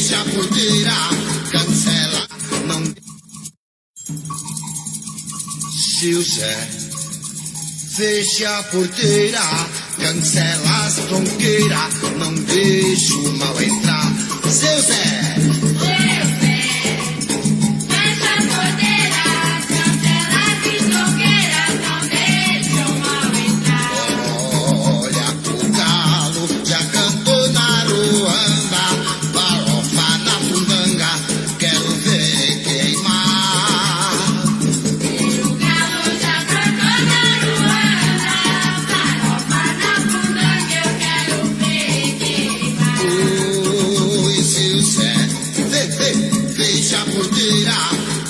fecha a porteira, cancela, não. Seu Zé, fecha a porteira, cancela as tronqueiras, não deixa o mal entrar. Seu Zé, fecha a porteira, cancela as tronqueiras, não deixa o mal entrar. olha o galo já cantou na Ruanda, farofa na fundanga, quero ver queimar. O galo já cantou na Ruanda, farofa na fundanga, eu quero ver queimar. Oi, seu Zé, fecha a porteira,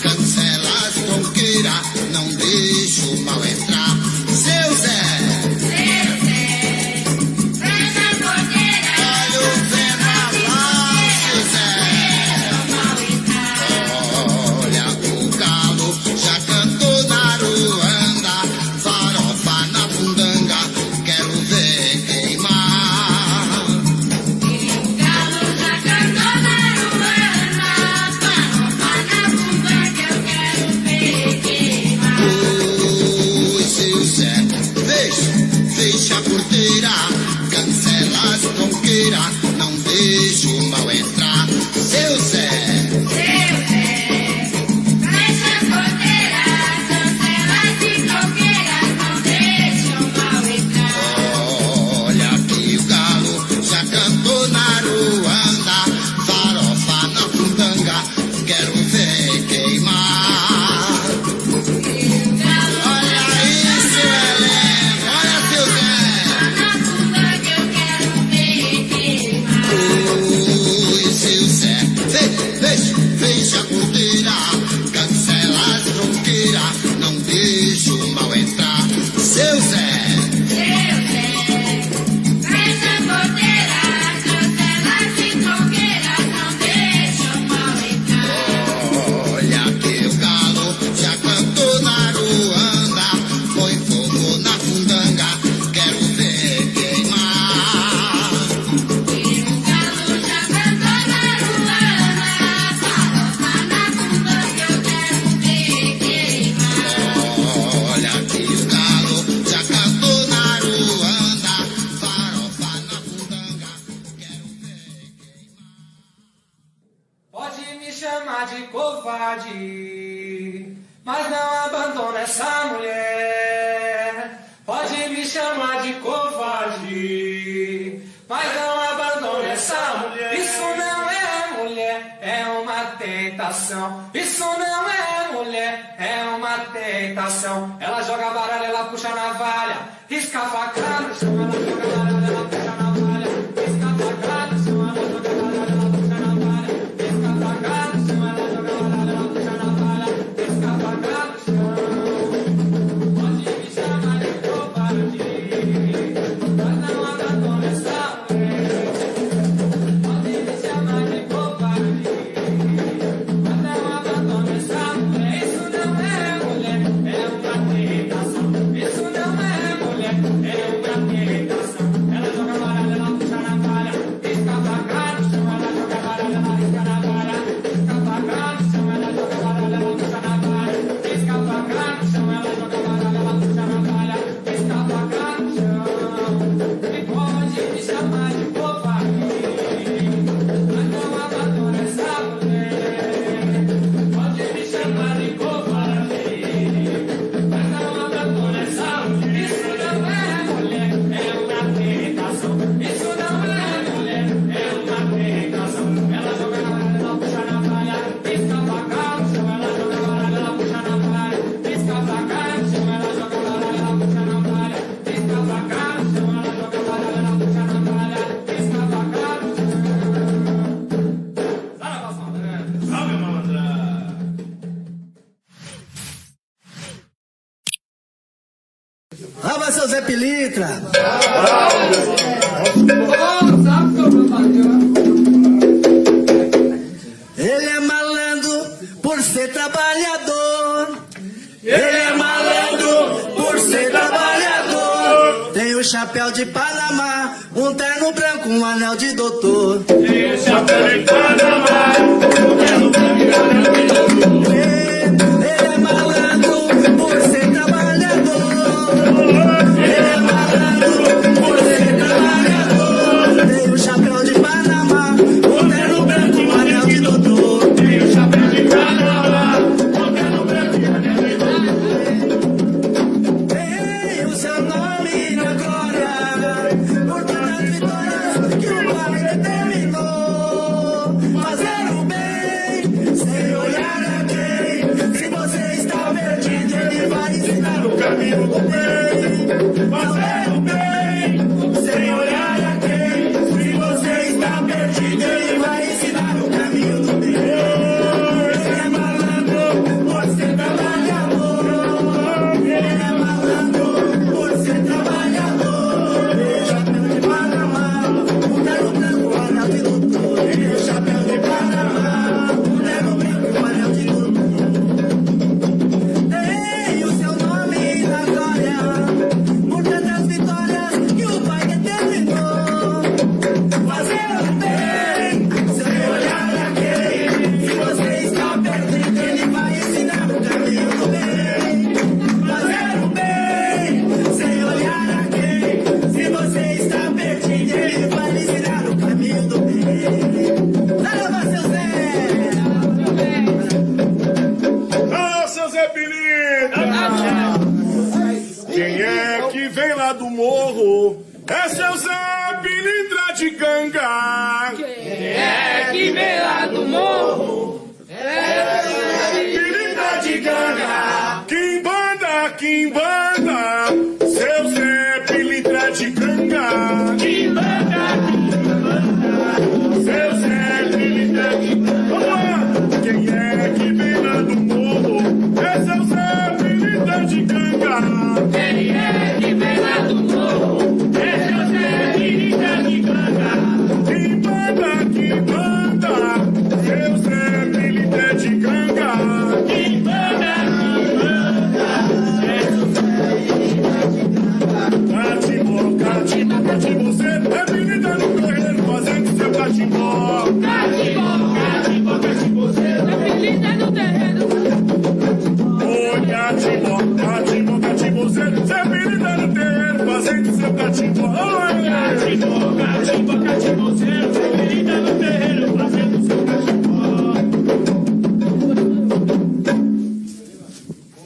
cancela as tronqueiras, não deixa o mal entrar. Seu Zé, Fecha a porteira, olha o Zé pra lá, seu Zé. Olha o galo já cantou na Ruanda, farofa na fundanga, quero ver queimar. o galo já cantou na Ruanda, farofa na fundanga, eu quero ver queimar. Oi, seu Zé, fecha a porteira, cancela as tronqueiras, não deixa o mal entrar. Seu Zé, Fecha a porteira, cancela as tronqueiras, não deixa o mal entrar. olha que o galo já cantou na Ruanda, farofa na fundanga, quero ver queimar. Olha isso, Helena, olha seu Zé. Na fundanga eu quero ver queimar. Oi, seu Zé, fecha a porteira, cancela as tronqueiras, não deixa o mal entrar. Seu Zé, Fecha a porteira, cancela as tronqueiras, não deixa o mal entrar. olha que o galo já cantou na Ruanda, põe fogo na fundanga, quero ver queimar. O galo já cantou na Ruanda, farofa na fundanga, eu quero ver queimar. Olha que o galo já cantou na Ruanda, farofa na fundanga, quero ver queimar. Pode me chamar de covarde, mas não abandona essa mulher. Pode me chamar de covarde, mas não abandona essa mulher. Isso não é mulher, é uma tentação. Isso não é mulher, é uma tentação. Ela joga baralho, ela puxa a navalha, risca a faca no chão, ela joga baralho, ela puxa a navalha, risca a faca no chão, ela joga baralho, ela puxa a navalha, risca a faca no chão, ela joga baralho, ela puxa a navalha, risca a faca no chão. Pode me chamar de covarde, mas não abandona essa mulher. Pode me chamar de covarde, mas não abandona essa mulher. Isso não é mulher, é uma tentação. Isso não é mulher, é uma tentação. Ela joga baralho, ela puxa a navalha, risca a faca no chão, ela joga baralho, ela risca a navalha, risca a faca no chão, ela joga baralho, ela puxa a navalha, risca a faca no chão, ela joga baralho, ela puxa a navalha, risca a faca no chão. E pode me chamar de covarde, mas não abandona essa mulher. Pode me chamar de covarde, mas não abandona essa mulher. Isso não é mulher, é uma tentação. Isso não é mulher, é uma tentação. Ela joga baralho, ela puxa a navalha, risca a faca no chão, ela joga baralho, ela puxa a navalha, risca a faca no chão, ela joga baralho, ela puxa a navalha, risca a faca no chão, ela joga baralho, ela puxa a navalha, risca a faca no chão. Salve, malandro! Salve, malandro! Lá vai seu Zé Pilintra. Ele é malandro por ser trabalhador. Ele é malandro por ser trabalhador. Tem o o chapéu de Panamá, um terno branco, um anel de doutor. Tem o chapéu de Panamá, um terno branco e um anel de doutor. Ele é malandro por ser trabalhador. Ele é malandro por ser trabalhador. Tem o chapéu de Panamá, um terno branco, um anel de doutor. Tem o chapéu de Panamá, um terno branco e um anel de doutor. Tem o seu nome na glória, por todas as vitórias que o Pai determinou. Fazer o bem, sem olhar a quem. Se você está perdido, ele vai ensinar o caminho do bem. Fazer o bem, sem olhar a quem. Se você está perdido, ele vai ensinar o caminho do bem. Ele é malandro, por ser trabalhador. Ele é malandro, por ser trabalhador. Ele chapéu de Panamá, um terno branco, um anel de doutor. Ele chapéu de Panamá, um terno branco, um anel de doutor. Tem o seu nome na glória, por tantas vitórias que o Pai determinou. Fazer o bem, sem olhar a quem. Se você está perdido, ele vai ensinar o caminho do bem. Fazer o bem, sem olhar a quem. Se você está perdido, ele vai ensinar o caminho do bem. Leva seu Zé! Ô, seu Zé Pilintra! Quem é que vem lá do morro? É seu Zé Pilintra de Ganga! É que vem lá do morro. Pilintra de Ganga! Quimbanda! Seu Zé Pilintra de Ganga! Seu Zé Pilintra de Ganga! Vamos lá! Quem é que vem lá do morro? É seu Zé Pilintra de Ganga! Quem é que vem lá do morro? É seu Zé Pilintra de Ganga. Quimbanda! Seu Zé Pilintra de Ganga! Catimbó, você é menina no terreiro fazendo seu catimbó. Catimbó, você é menina no terreno. Oi, catimbó, você é menina no terreiro fazendo seu catimbó. Oi, Catimbó, você é menina no terreno fazendo seu catimbó.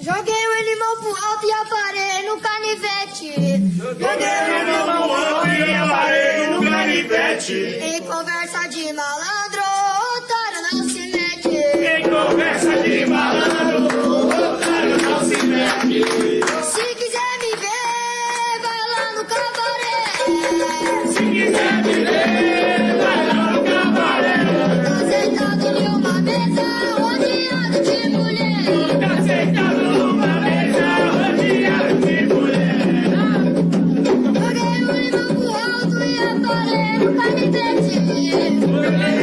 Joguei o limão pro alto e aparei no canivete. joguei na mão alto e amarei no canivete. Em conversa de malandro, otário não se mete. Em conversa de malandro, otário não se mete. Se quiser me ver, vai lá no cabaré. Se quiser me ver, vai lá no cabaré. Tá sentado em uma mesa, rodeado de mulher. Tá sentado numa mesa, rodeado de mulher. Joguei o limão pro alto e aparei no canivete. Joguei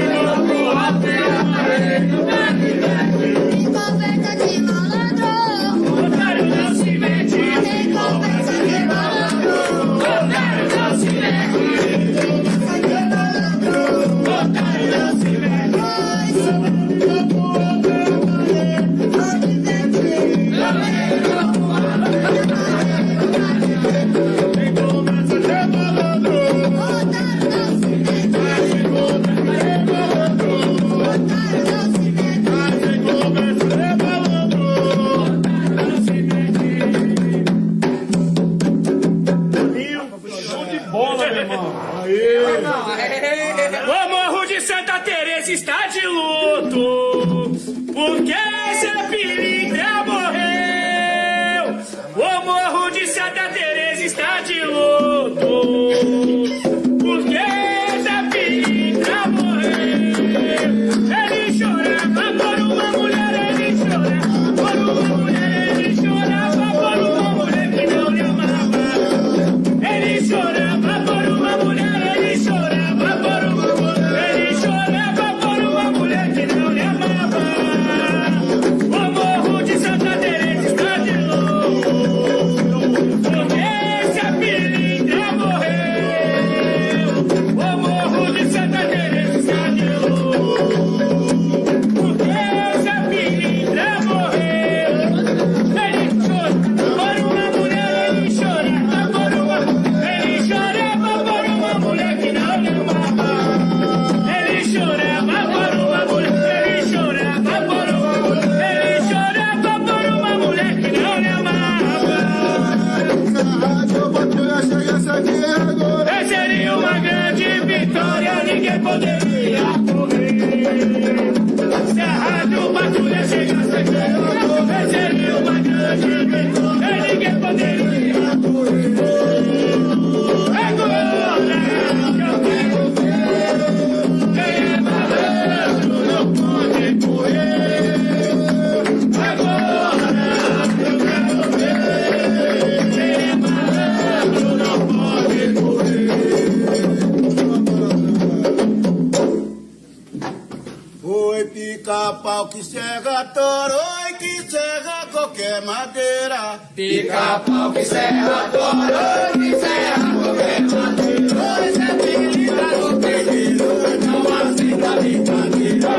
que serra toroi, que serra qualquer madeira. Pica-pau que serra toroi, que serra qualquer madeira. Pois é pilintra no terreiro, não aceita brincadeira.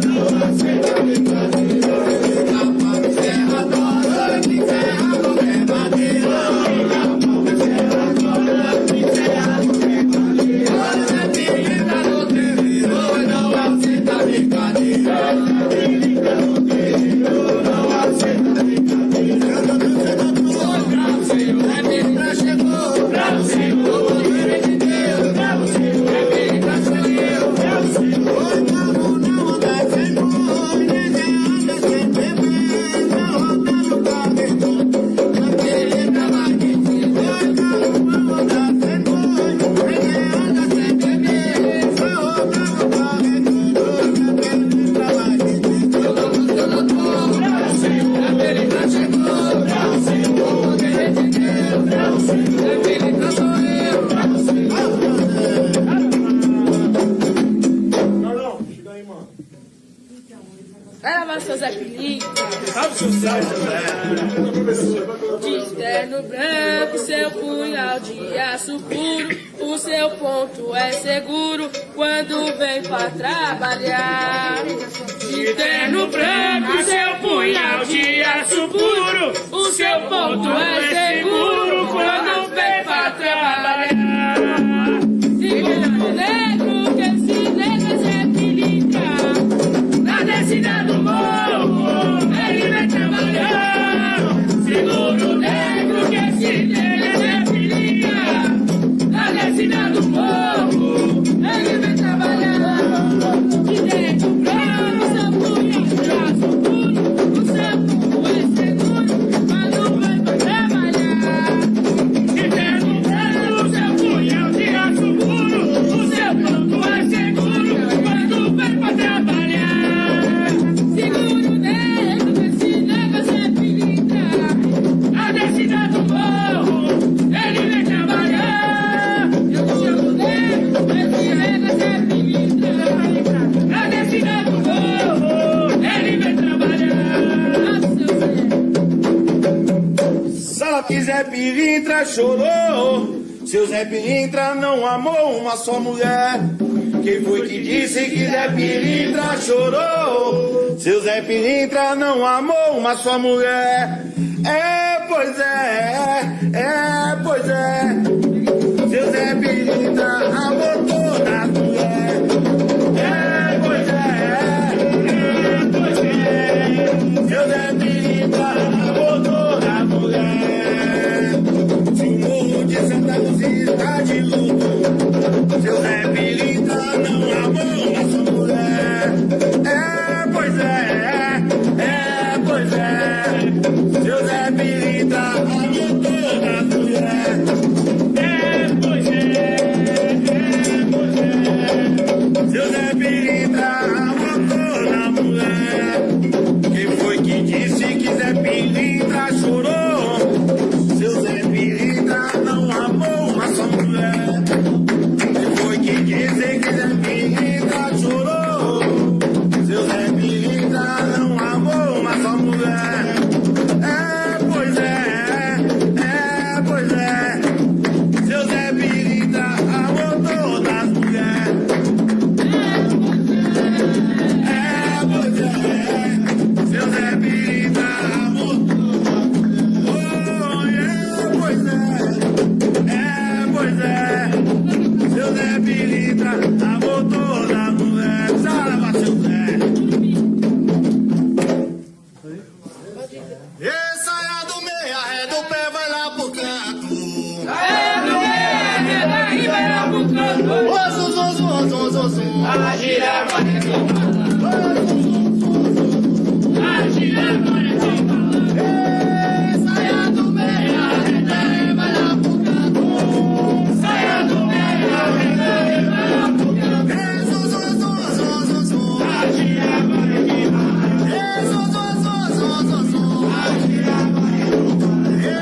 Não aceita brincadeira. Pica-pau que serra toroi, que serra qualquer madeira. Pica-pau que serra toroi, que serra qualquer madeira. Pois é pilintra no terreiro, não aceita brincadeira. Pilintra no terreiro, não aceita brincadeira. Brasil, é pilintra chegou. Brasil, o poder de Deus. Brasil, é pilintra chegou. Brasil, o povo não anda sem boi, ninguém anda sem bebê. Não roda no carregador, na pilintra vai dizer. O povo não anda sem boi, ninguém anda sem bebê. Não roda no carregador, na pilintra vai dizer. Brasil, a pilintra chegou. Brasil, o poder de Deus. Brasil, a pilintra sou eu. Não, chega aí, mano. Vai lavar seu Zé Pilintra, Sabe o sucesso, de terno branco, seu punhal de aço puro. O seu ponto é seguro quando vem pra trabalhar. De terno branco, seu punhal de aço puro. O seu ponto é seguro quando vem pra trabalhar. Segura o negro, que esse negro é Zé Pilintra. Na descida do morro, ele vem trabalhar. Segura o negro, que esse negro é Zé Pilintra. Na descida do morro, ele vem trabalhar. De dentro branco, seu punhal de aço puro. O seu ponto é seguro quando vem pra trabalhar. De dentro branco, seu punhal de aço puro. O seu ponto é seguro quando vem pra trabalhar. Segura o negro, que esse negro é Zé Pilintra. Na descida do morro, ele vem trabalhar. Eu chamo o negro, que esse negro é Zé Pilintra. Na descida do morro, ele vem trabalhar. Só que Zé Pilintra chorou. Seu Zé Pilintra não amou uma só mulher. Quem foi que disse que Zé Pilintra chorou? Seu Zé Pilintra não amou uma só mulher. Pois é. Seu Zé Pilintra amou todas as mulheres. Pois é. Seu Zé Pilintra amou todas as mulheres. Se o morro de Santa Luzia está de luto, seu Zé Pilintra não amou uma só mulher. Pois é. Seu Zé Pilintra amou todas as mulheres. Pois é. Seu Zé Pilintra amou todas as mulheres. Quem foi que disse que Zé Pilintra chorou? Seu Zé Pilintra não amou uma só mulher. Quem foi que disse que Zé Pilintra chorou? Seu Zé Pilintra não amou uma só mulher. Pois é. Seu Zé Pilintra amou todas as mulheres. Pois é. Seu Zé Pilintra amou pois é. Seu Zé Pilintra amou todas as mulheres. Salva, seu Zé. Saia do meio, arreda o pé, vai lá pro canto. Vai lá pro canto. Ô, zum. A gira agora é A gira agora é Saia do meio, arreda, vai lá pro canto. Saia do meio, arreda, vai lá pro canto. Zum. A gira agora é Zum. A gira agora é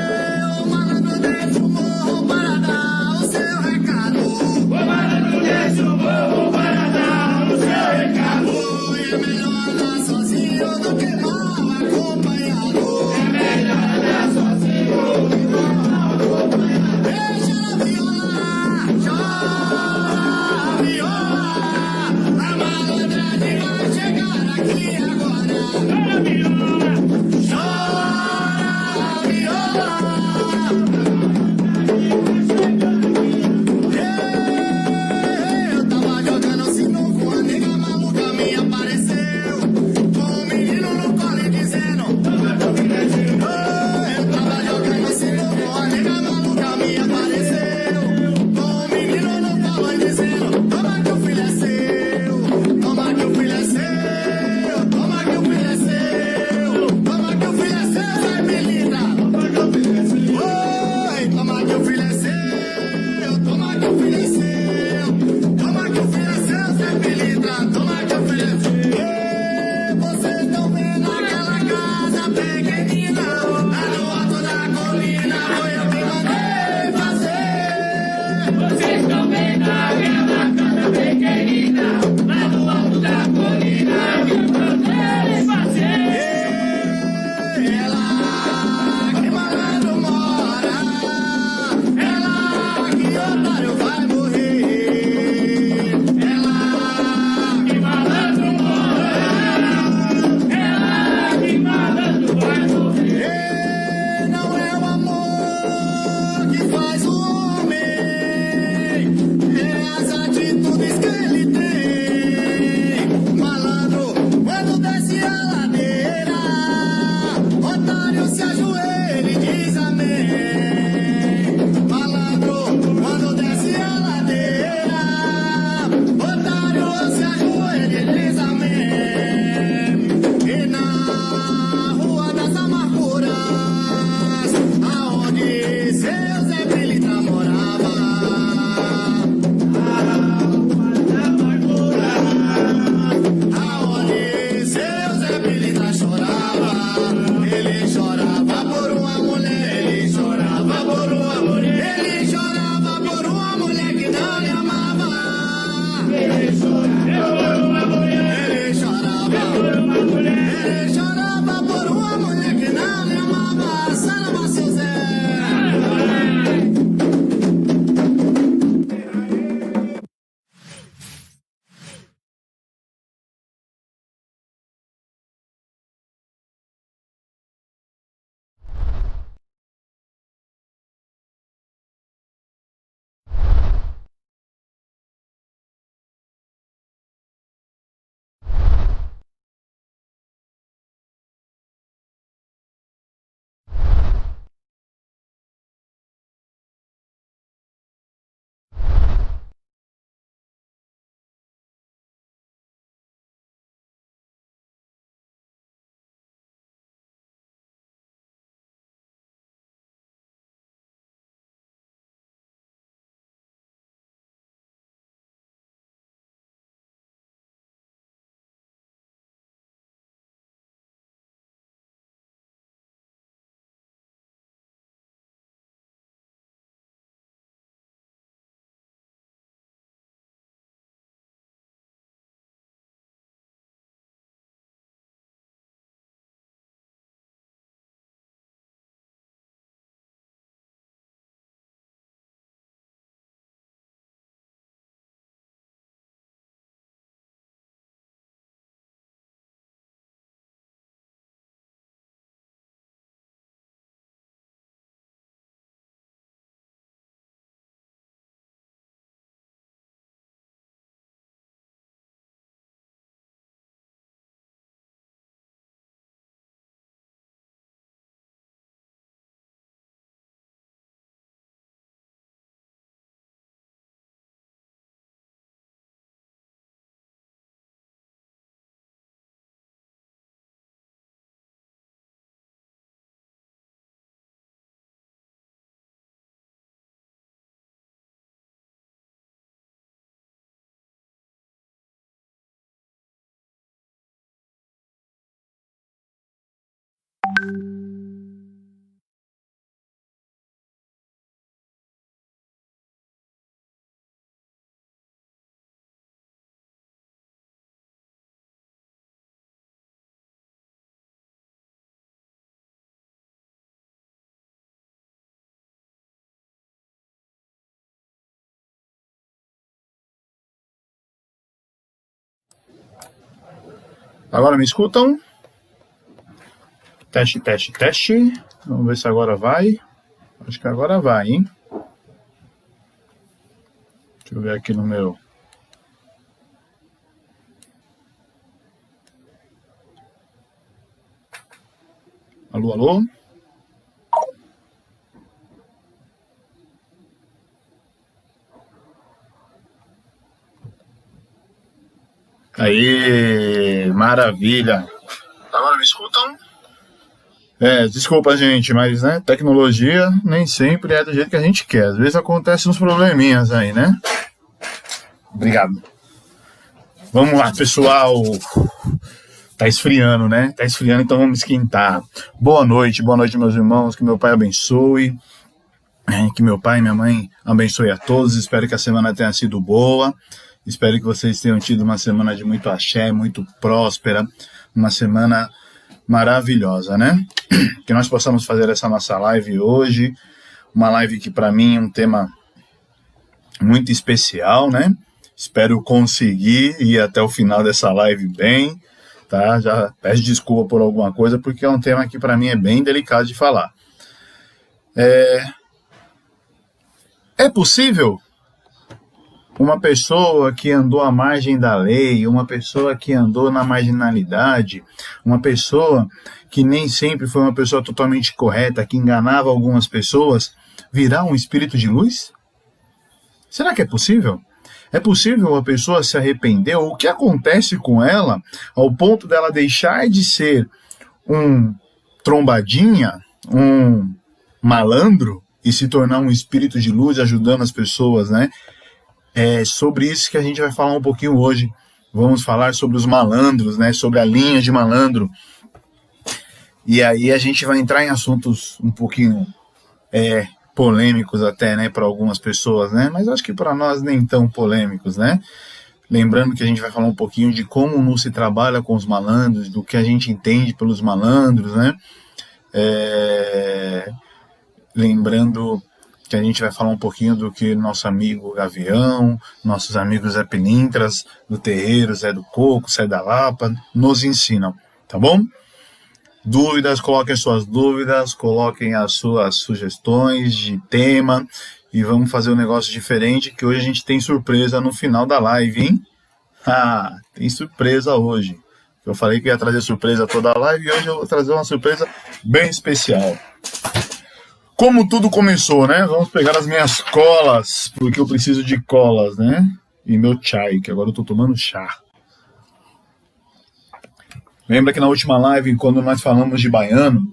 O malandro desce o morro para dar o seu recado. O malandro desce o morro para dar o seu recado. Eu tava jogando sinuca, a nega maluca me apareceu. Com um menino no colo e dizendo: eu tava jogando sinuca, a nega maluca me apareceu. Com um menino no colo e dizendo: toma que o filho é seu, toma que o filho é seu, toma que o filho é seu, toma que o filho é seu, Zé Melinda. Oi, toma que o filho é seu, toma que o filho é seu, toma que o filho é seu, Zé Melinda, toma que o filho é seu. Ei, vocês estão vendo aquela casa pequenina lá no alto da colina? Foi eu que mandei fazer. Vocês estão vendo aquela casa pequenina lá no alto da colina que eu mandei fazer. Ela que malandro mora, ela que otário vai morrer. Ela Que malandro mora, ela que malandro vai morrer. não é o amor que faz o homem, é as atitudes que ele tem. Malandro, quando desce a ladeira, otário se ajoelha e diz amém. Malandro, quando desce a ladeira, otário se ajoelha e diz amém. E na Rua das Amarguras, aonde seu Zé Melinda morava, aonde seu Zé Melinda chorava, ele chorava por uma mulher, ele chorava por uma mulher, ele chorava por uma mulher que não lhe amava. Ele chorava por uma mulher, ele chorava por uma mulher que não lhe amava. Salva seu Zé. Agora me escutam? Teste, teste, teste. Vamos ver se agora vai. Acho que agora vai, hein? Deixa eu ver aqui no meu... Alô, alô? Aí, maravilha. Agora me escutam? Desculpa, gente, mas, né, tecnologia nem sempre é do jeito que a gente quer. Às vezes acontecem uns probleminhas aí, né? Obrigado. Vamos lá, pessoal. Tá esfriando, né? Tá esfriando, então vamos esquentar. Boa noite, meus irmãos. Que meu Pai abençoe. Que meu pai e minha mãe abençoe a todos. Espero que a semana tenha sido boa. Espero que vocês tenham tido uma semana de muito axé, muito próspera. Uma semana maravilhosa, né? Que nós possamos fazer essa nossa live hoje. Uma live que para mim é um tema muito especial, né? Espero conseguir ir até o final dessa live bem. Tá? Já peço desculpa por alguma coisa, porque é um tema que para mim é bem delicado de falar. É possível uma pessoa que andou à margem da lei, uma pessoa que andou na marginalidade, uma pessoa que nem sempre foi uma pessoa totalmente correta, que enganava algumas pessoas, virar um espírito de luz? Será que é possível? É possível uma pessoa se arrepender? Ou o que acontece com ela ao ponto dela deixar de ser um trombadinha, um malandro, e se tornar um espírito de luz ajudando as pessoas, né? É sobre isso que a gente vai falar um pouquinho hoje. Vamos falar sobre os malandros, né? Sobre a linha de malandro. E aí a gente vai entrar em assuntos um pouquinho polêmicos até, né, para algumas pessoas, né, mas acho que para nós nem tão polêmicos, né. Lembrando que a gente vai falar um pouquinho de como não se trabalha com os malandros, do que a gente entende pelos malandros, né. Lembrando que a gente vai falar um pouquinho do que nosso amigo Gavião, nossos amigos Zé Pilintras, do Terreiro, Zé do Coco, Zé da Lapa, nos ensinam, tá bom? Dúvidas, coloquem suas dúvidas, coloquem as suas sugestões de tema e vamos fazer um negócio diferente, que hoje a gente tem surpresa no final da live, hein? Tem surpresa hoje. Eu falei que ia trazer surpresa toda a live e hoje eu vou trazer uma surpresa bem especial. Como tudo começou, né? Vamos pegar as minhas colas, porque eu preciso de colas, né? E meu chai, que agora eu tô tomando chá. Lembra que na última live, quando nós falamos de baiano,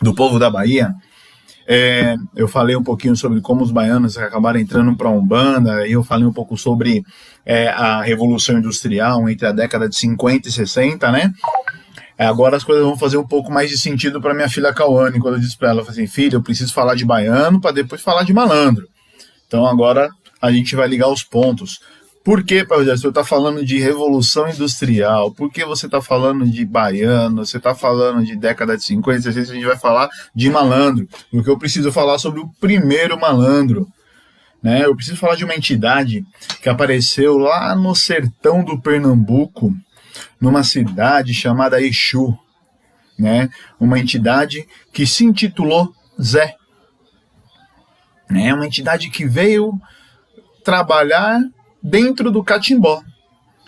do povo da Bahia, eu falei um pouquinho sobre como os baianos acabaram entrando para a Umbanda, e eu falei um pouco sobre a Revolução Industrial entre a década de 50 e 60, né? Agora as coisas vão fazer um pouco mais de sentido para minha filha Cauane, quando eu disse para ela, assim, filha, eu preciso falar de baiano para depois falar de malandro. Então agora a gente vai ligar os pontos. Por que, Pai Rogério, você está falando de Revolução Industrial? Por que você está falando de baiano? Você está falando de década de 50, 60, a gente vai falar de malandro. Porque eu preciso falar sobre o primeiro malandro. Né? Eu preciso falar de uma entidade que apareceu lá no sertão do Pernambuco, numa cidade chamada Exu. Né? Uma entidade que se intitulou Zé. Né? Uma entidade que veio trabalhar dentro do catimbó.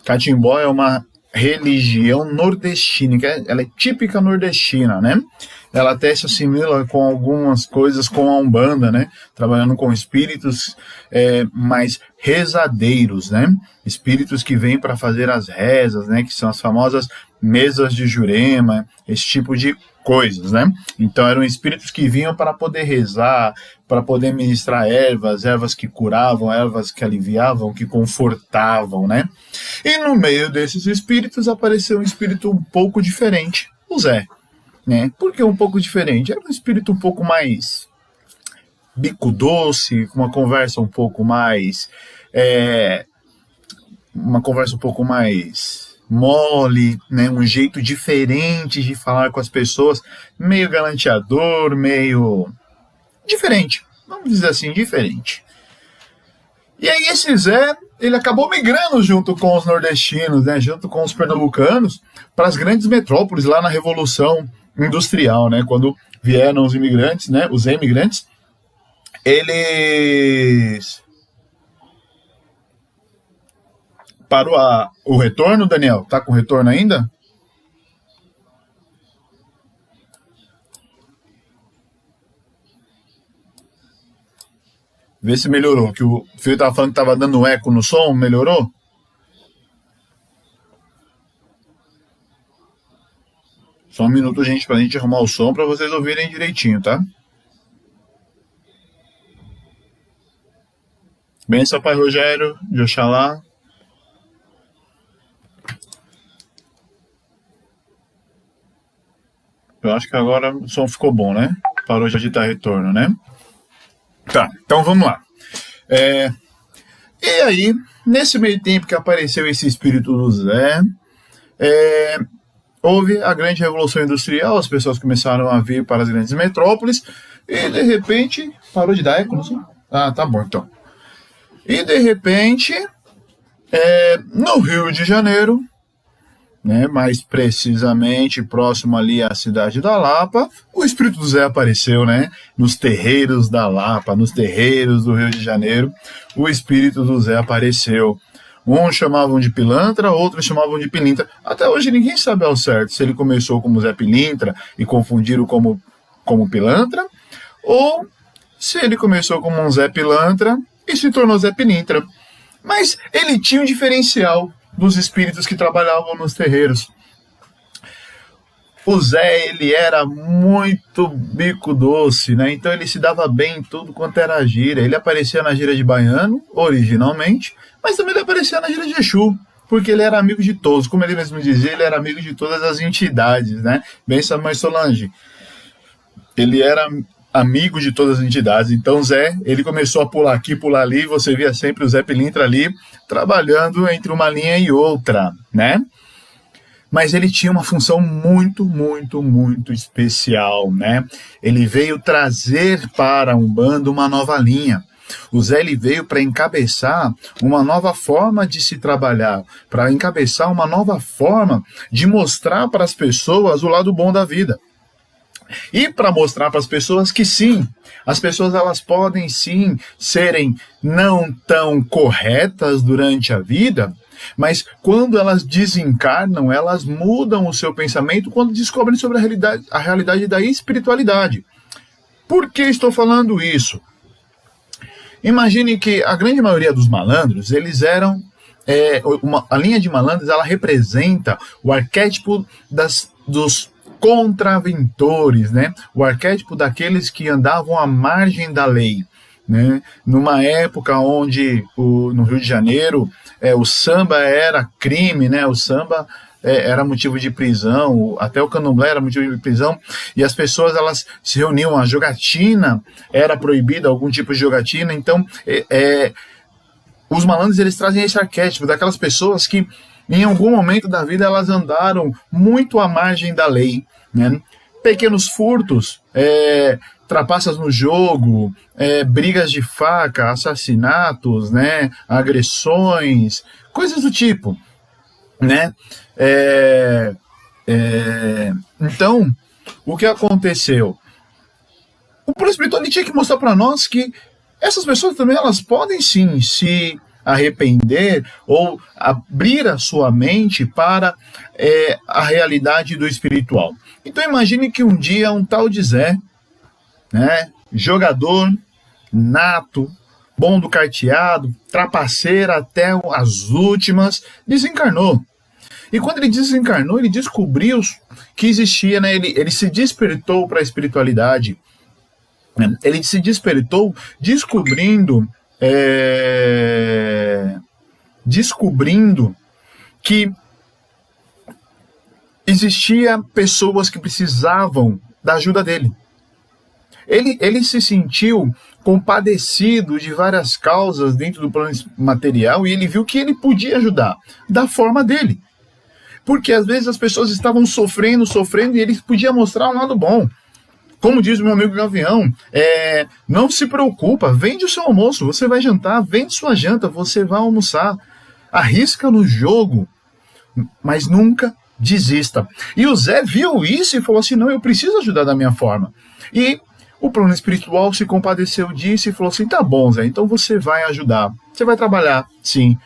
Catimbó é uma religião nordestina, ela é típica nordestina, né? Ela até se assimila com algumas coisas com a Umbanda, né? Trabalhando com espíritos mais rezadeiros, né? Espíritos que vêm para fazer as rezas, né? Que são as famosas mesas de Jurema, esse tipo de coisas, né? Então eram espíritos que vinham para poder rezar, para poder ministrar ervas que curavam, ervas que aliviavam, que confortavam, né? E no meio desses espíritos apareceu um espírito um pouco diferente, o Zé, né? Por que um pouco diferente? Era um espírito um pouco mais bico doce, com uma conversa um pouco mais mole, né, um jeito diferente de falar com as pessoas, meio galanteador, meio diferente, vamos dizer assim, diferente. E aí esse Zé, ele acabou migrando junto com os nordestinos, né, junto com os pernambucanos, para as grandes metrópoles lá na Revolução, industrial, né? Quando vieram os imigrantes, né? Os imigrantes, eles... Parou o retorno, Daniel? Tá com retorno ainda? Vê se melhorou, que o Fio tava falando que tava dando eco no som, melhorou? Só um minuto, gente, pra gente arrumar o som pra vocês ouvirem direitinho, tá? Benção, Pai Rogério, de Oxalá. Eu acho que agora o som ficou bom, né? Parou de dar retorno, né? Tá, então vamos lá. E aí, nesse meio tempo que apareceu esse espírito do Zé, houve a grande revolução industrial, as pessoas começaram a vir para as grandes metrópoles, e de repente... Parou de dar eco, não sei? Ah, tá bom, então. E de repente, no Rio de Janeiro, né, mais precisamente próximo ali à cidade da Lapa, o espírito do Zé apareceu, né, nos terreiros da Lapa, nos terreiros do Rio de Janeiro, o espírito do Zé apareceu. Uns chamavam de pilantra, outros chamavam de pilintra. Até hoje ninguém sabe ao certo se ele começou como Zé Pilintra e confundiram como pilantra, ou se ele começou como um Zé Pilantra e se tornou Zé Pilintra. Mas ele tinha um diferencial dos espíritos que trabalhavam nos terreiros. O Zé, ele era muito bico doce, né? Então ele se dava bem em tudo quanto era gira. Ele aparecia na gira de baiano, originalmente, mas também ele aparecia na gira de Exu, porque ele era amigo de todos. Como ele mesmo dizia, ele era amigo de todas as entidades, né? Benção, Mãe Solange. Ele era amigo de todas as entidades. Então Zé, ele começou a pular aqui, pular ali, você via sempre o Zé Pilintra ali, trabalhando entre uma linha e outra, né? Mas ele tinha uma função muito, muito, muito especial, né? Ele veio trazer para a Umbanda uma nova linha. O Zé, ele veio para encabeçar uma nova forma de se trabalhar, para encabeçar uma nova forma de mostrar para as pessoas o lado bom da vida. E para mostrar para as pessoas que sim, as pessoas elas podem sim serem não tão corretas durante a vida, mas quando elas desencarnam, elas mudam o seu pensamento quando descobrem sobre a realidade da espiritualidade. Por que estou falando isso? Imagine que a grande maioria dos malandros, eles eram... a linha de malandros, ela representa o arquétipo dos contraventores, né? O arquétipo daqueles que andavam à margem da lei, né? Numa época onde no Rio de Janeiro o samba era crime, né? O samba era motivo de prisão, até o candomblé era motivo de prisão, e as pessoas elas se reuniam, a jogatina era proibida, algum tipo de jogatina. Então os malandros eles trazem esse arquétipo daquelas pessoas que em algum momento da vida elas andaram muito à margem da lei, né? Pequenos furtos, trapaças no jogo, brigas de faca, assassinatos, né? Agressões, coisas do tipo, né? Então, o que aconteceu? O plano espiritual tinha que mostrar para nós que essas pessoas também elas podem sim se arrepender ou abrir a sua mente para a realidade do espiritual. Então imagine que um dia um tal de Zé, né, jogador nato, bom do carteado, trapaceiro até as últimas, desencarnou. E quando ele desencarnou, ele descobriu que existia, né, ele se despertou para a espiritualidade. Ele se despertou descobrindo que existia pessoas que precisavam da ajuda dele. Ele se sentiu compadecido de várias causas dentro do plano material e ele viu que ele podia ajudar da forma dele. Porque às vezes as pessoas estavam sofrendo e ele podia mostrar um lado bom. Como diz o meu amigo Gavião, não se preocupa, vende o seu almoço, você vai jantar, vende sua janta, você vai almoçar. Arrisca no jogo, mas nunca desista. E o Zé viu isso e falou assim, não, eu preciso ajudar da minha forma. E o plano espiritual se compadeceu disso e falou assim, tá bom, Zé, então você vai ajudar, você vai trabalhar, sim.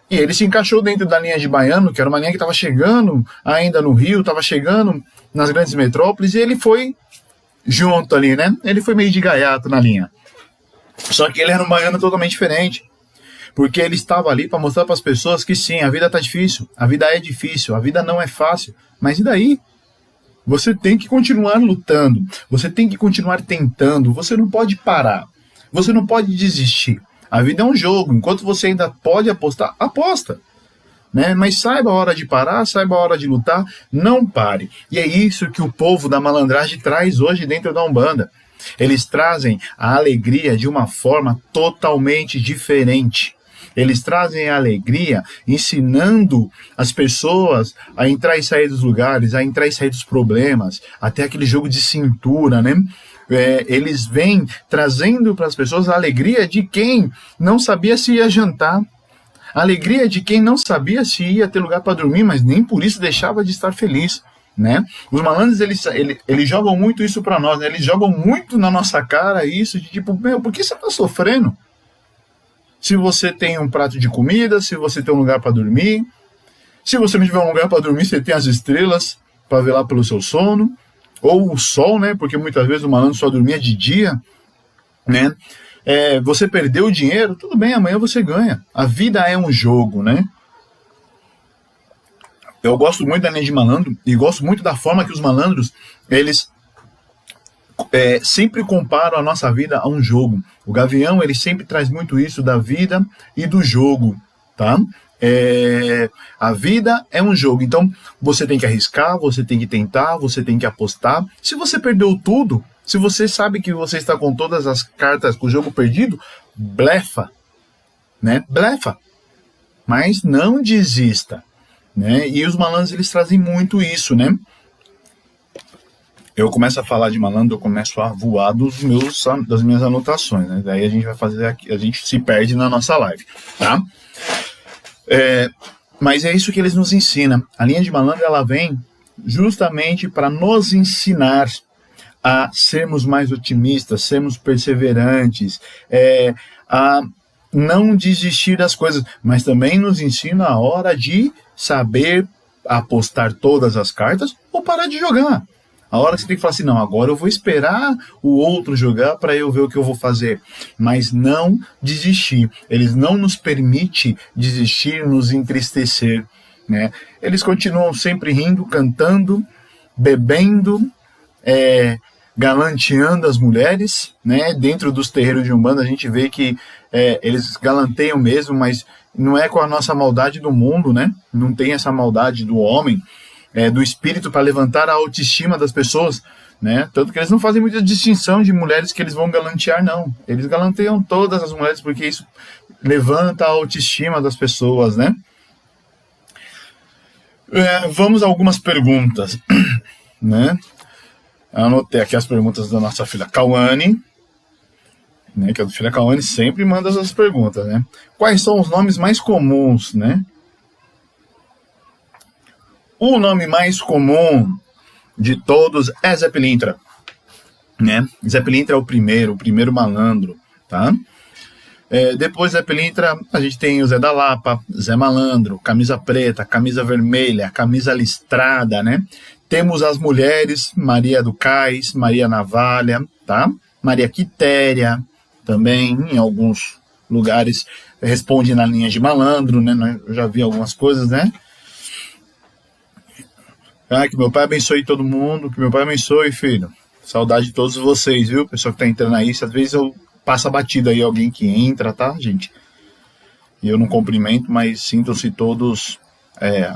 E ele se encaixou dentro da linha de Baiano, que era uma linha que estava chegando ainda no Rio, estava chegando nas grandes metrópoles, e ele foi junto ali, né? Ele foi meio de gaiato na linha. Só que ele era um baiano totalmente diferente, porque ele estava ali para mostrar para as pessoas que sim, a vida está difícil, a vida é difícil, a vida não é fácil, mas e daí? Você tem que continuar lutando, você tem que continuar tentando, você não pode parar, você não pode desistir. A vida é um jogo, enquanto você ainda pode apostar, aposta. Né? Mas saiba a hora de parar, saiba a hora de lutar, não pare. E é isso que o povo da malandragem traz hoje dentro da Umbanda. Eles trazem a alegria de uma forma totalmente diferente. Eles trazem a alegria ensinando as pessoas a entrar e sair dos lugares, a entrar e sair dos problemas, até aquele jogo de cintura, né? Eles vêm trazendo para as pessoas a alegria de quem não sabia se ia jantar, a alegria de quem não sabia se ia ter lugar para dormir, mas nem por isso deixava de estar feliz, né? Os malandros, eles jogam muito isso para nós, né? Eles jogam muito na nossa cara isso de tipo, meu, por que você está sofrendo? Se você tem um prato de comida, se você tem um lugar para dormir, se você não tiver um lugar para dormir, você tem as estrelas para velar pelo seu sono, ou o sol, né? Porque muitas vezes o malandro só dormia de dia, né? Você perdeu o dinheiro, tudo bem, amanhã você ganha. A vida é um jogo, né? Eu gosto muito da linha de malandro e gosto muito da forma que os malandros, eles sempre comparam a nossa vida a um jogo. O Gavião, ele sempre traz muito isso da vida e do jogo, tá? A vida é um jogo, então você tem que arriscar, você tem que tentar, você tem que apostar. Se você perdeu tudo, se você sabe que você está com todas as cartas com o jogo perdido, blefa, né? Blefa, mas não desista, né? E os malandros, eles trazem muito isso, né? Eu começo a falar de malandro, eu começo a voar das minhas anotações, né? Daí a gente vai fazer aqui, a gente se perde na nossa live, tá? Mas é isso que eles nos ensinam. A linha de malandro, ela vem justamente para nos ensinar a sermos mais otimistas, sermos perseverantes, a não desistir das coisas, mas também nos ensina a hora de saber apostar todas as cartas ou parar de jogar. A hora que você tem que falar assim, não, agora eu vou esperar o outro jogar para eu ver o que eu vou fazer. Mas não desistir. Eles não nos permitem desistir, nos entristecer, né? Eles continuam sempre rindo, cantando, bebendo, galanteando as mulheres, né? Dentro dos terreiros de Umbanda a gente vê que eles galanteiam mesmo, mas não é com a nossa maldade do mundo, né? Não tem essa maldade do homem, do espírito para levantar a autoestima das pessoas, né? Tanto que eles não fazem muita distinção de mulheres que eles vão galantear, não. Eles galanteiam todas as mulheres porque isso levanta a autoestima das pessoas, né? Vamos a algumas perguntas, né? Anotei aqui as perguntas da nossa filha Cauane, né? Que a filha Cauane sempre manda essas perguntas, né? Quais são os nomes mais comuns, né? O nome mais comum de todos é Zé Pilintra, né? Zé Pilintra é o primeiro malandro, tá? Depois Zé Pilintra, a gente tem o Zé da Lapa, Zé Malandro, Camisa Preta, Camisa Vermelha, Camisa Listrada, né? Temos as mulheres, Maria do Cais, Maria Navalha, tá? Maria Quitéria, também, em alguns lugares, responde na linha de malandro, né? Eu já vi algumas coisas, né? Que meu pai abençoe todo mundo, que meu pai abençoe, filho. Saudade de todos vocês, viu? Pessoal que tá entrando aí, às vezes eu passo a batida aí, alguém que entra, tá, gente? E eu não cumprimento, mas sintam-se todos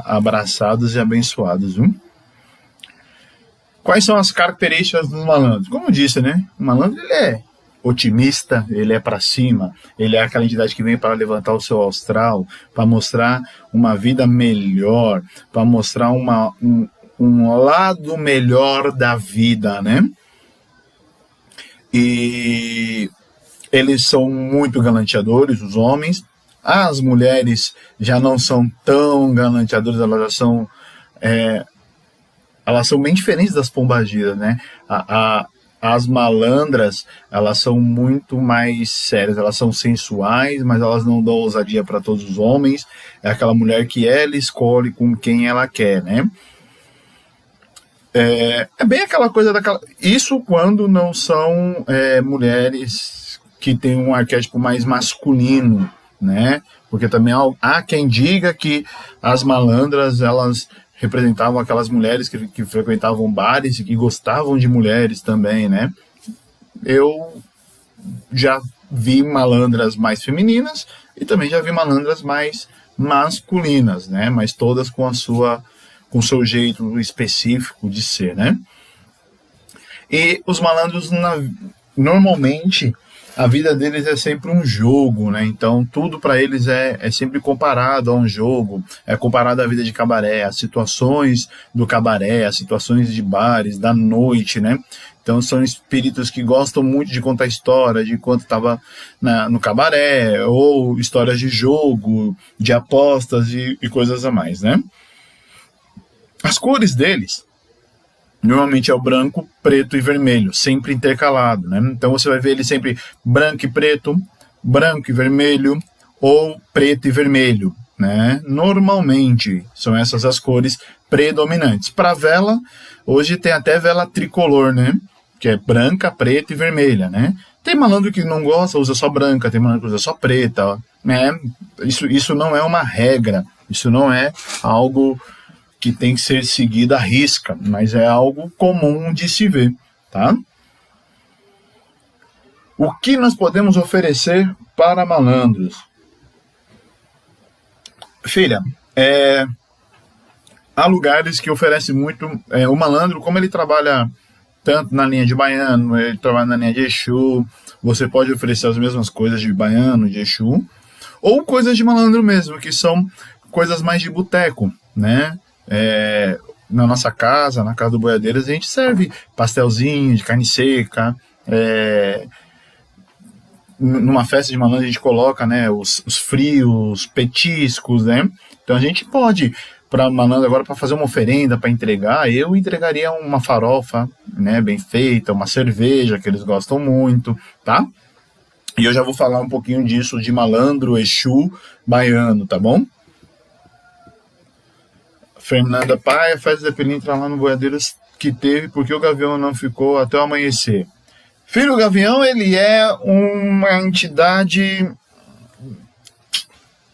abraçados e abençoados, viu? Quais são as características dos malandros? Como eu disse, né? O malandro, ele é otimista, ele é para cima, ele é aquela entidade que vem para levantar o seu astral, para mostrar uma vida melhor, para mostrar um lado melhor da vida, né? E eles são muito galanteadores, os homens. As mulheres já não são tão galanteadoras, elas já são elas são bem diferentes das pombagiras, né? As malandras, elas são muito mais sérias, elas são sensuais, mas elas não dão ousadia para todos os homens. É aquela mulher que ela escolhe com quem ela quer, né? É bem aquela coisa daquela... Isso quando não são mulheres que têm um arquétipo mais masculino, né? Porque também há quem diga que as malandras, elas representavam aquelas mulheres que frequentavam bares e que gostavam de mulheres também, né? Eu já vi malandras mais femininas e também já vi malandras mais masculinas, né? Mas todas com o seu jeito específico de ser, né? E os malandros, normalmente, a vida deles é sempre um jogo, né? Então, tudo para eles é sempre comparado a um jogo, é comparado à vida de cabaré, às situações do cabaré, às situações de bares, da noite, né? Então, são espíritos que gostam muito de contar história de quando estava no cabaré, ou histórias de jogo, de apostas e coisas a mais, né? As cores deles, normalmente é o branco, preto e vermelho, sempre intercalado, né? Então você vai ver ele sempre branco e preto, branco e vermelho, ou preto e vermelho, né? Normalmente são essas as cores predominantes. Para vela, hoje tem até vela tricolor, né? Que é branca, preta e vermelha, né? Tem malandro que não gosta, usa só branca, tem malandro que usa só preta, né? Isso não é uma regra, isso não é algo que tem que ser seguida à risca, mas é algo comum de se ver, tá? O que nós podemos oferecer para malandros? Filha, há lugares que oferecem muito... o malandro, como ele trabalha tanto na linha de baiano, ele trabalha na linha de Exu, você pode oferecer as mesmas coisas de baiano, de Exu, ou coisas de malandro mesmo, que são coisas mais de boteco, né? Na nossa casa, na casa do Boiadeiras, a gente serve pastelzinho de carne seca, numa festa de malandro a gente coloca, né, os frios, petiscos, né? Então a gente pode, para malandro agora, para fazer uma oferenda, para entregar, eu entregaria uma farofa, né, bem feita, uma cerveja que eles gostam muito, tá? E eu já vou falar um pouquinho disso de malandro, Exu, baiano, tá bom? Fernanda Paia faz Zé Pilintra lá no Boiadeiras que teve, porque o Gavião não ficou até o amanhecer. Filho, o Gavião, ele é uma entidade...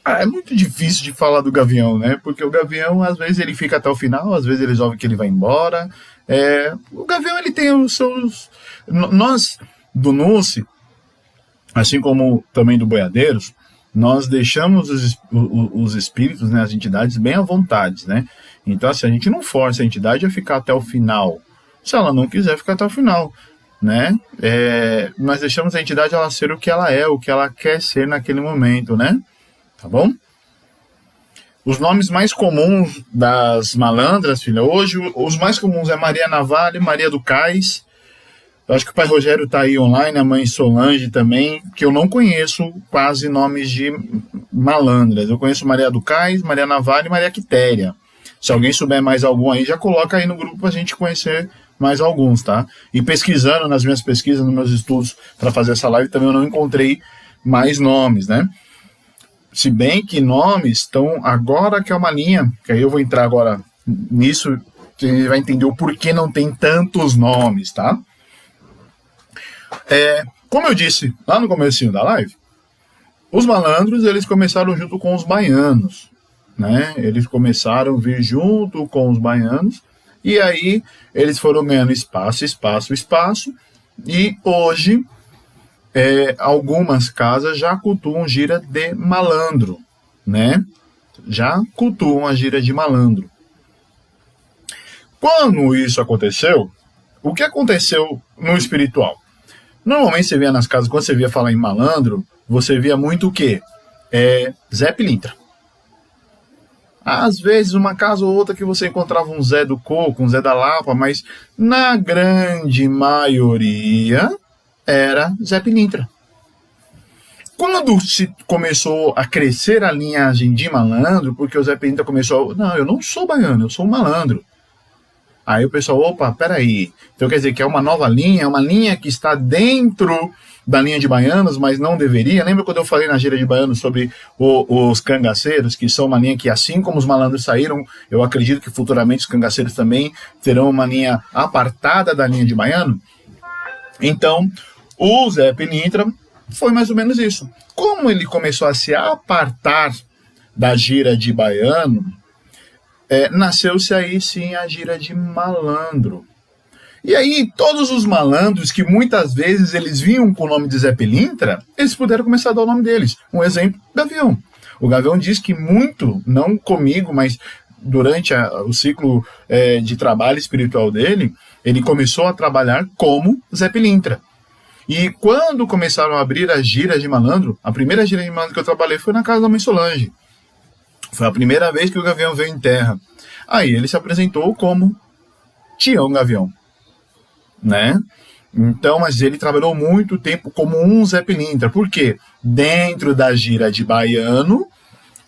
é muito difícil de falar do Gavião, né? Porque o Gavião, às vezes, ele fica até o final, às vezes ele resolve que ele vai embora. O Gavião, ele tem os seus... Nós, do NUSSE, assim como também do Boiadeiros, nós deixamos os espíritos, né, as entidades, bem à vontade, né? Então, assim, a gente não força a entidade a ficar até o final. Se ela não quiser ficar até o final, né? Nós deixamos a entidade ela ser o que ela é, o que ela quer ser naquele momento, né? Tá bom? Os nomes mais comuns das malandras, filha, hoje os mais comuns é Maria Navalho, Maria do Cais. Eu acho que o pai Rogério tá aí online, a mãe Solange também, que eu não conheço quase nomes de malandras. Eu conheço Maria do Cais, Maria Navalho e Maria Quitéria. Se alguém souber mais algum aí, já coloca aí no grupo pra gente conhecer mais alguns, tá? E pesquisando nas minhas pesquisas, nos meus estudos para fazer essa live, também eu não encontrei mais nomes, né? Se bem que nomes estão agora, que é uma linha, que aí eu vou entrar agora nisso, você vai entender o porquê não tem tantos nomes, tá? Como eu disse lá no comecinho da live, os malandros, eles começaram junto com os baianos, né? Eles começaram a vir junto com os baianos, e aí eles foram ganhando espaço, e hoje algumas casas já cultuam gira de malandro, né? Já cultuam a gira de malandro. Quando isso aconteceu, o que aconteceu no espiritual? Normalmente você via nas casas, quando você via falar em malandro, você via muito o quê? Zé Pilintra. Às vezes uma casa ou outra que você encontrava um Zé do Coco, um Zé da Lapa, mas na grande maioria era Zé Pilintra. Quando se começou a crescer a linhagem de malandro, porque o Zé Pilintra começou, não, eu não sou baiano, eu sou um malandro. Aí o pessoal, opa, peraí, então quer dizer que é uma nova linha, é uma linha que está dentro da linha de baianos, mas não deveria. Lembra quando eu falei na gira de baianos sobre os cangaceiros, que são uma linha que, assim como os malandros saíram, eu acredito que futuramente os cangaceiros também terão uma linha apartada da linha de baiano? Então, o Zé Pilintra foi mais ou menos isso. Como ele começou a se apartar da gira de baiano, nasceu-se aí sim a gira de malandro. E aí todos os malandros que muitas vezes eles vinham com o nome de Zé Pilintra, eles puderam começar a dar o nome deles. Um exemplo, Gavião. O Gavião diz que muito, não comigo, mas durante o ciclo de trabalho espiritual dele, ele começou a trabalhar como Zé Pilintra. E quando começaram a abrir as giras de malandro, a primeira gira de malandro que eu trabalhei foi na casa da mãe Solange. Foi a primeira vez que o Gavião veio em terra. Aí ele se apresentou como Tião Gavião, né? Então, mas ele trabalhou muito tempo como um Zé Pilintra. Por quê? Dentro da gira de baiano,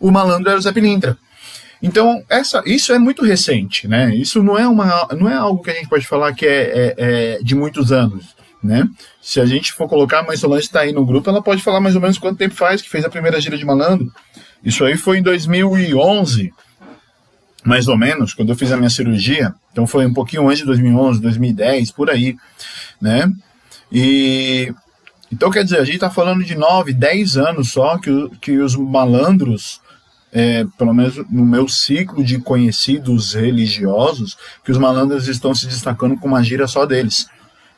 o malandro era o Zé Pilintra. Então, isso é muito recente, né? Isso não é algo que a gente pode falar que é de muitos anos, né? Se a gente for colocar, a mãe Solange está aí no grupo, ela pode falar mais ou menos quanto tempo faz que fez a primeira gira de malandro. Isso aí foi em 2011, mais ou menos, quando eu fiz a minha cirurgia. Então foi um pouquinho antes de 2011, 2010, por aí, né? E então, quer dizer, a gente está falando de 9, 10 anos só que os malandros, pelo menos no meu ciclo de conhecidos religiosos, que os malandros estão se destacando com uma gira só deles,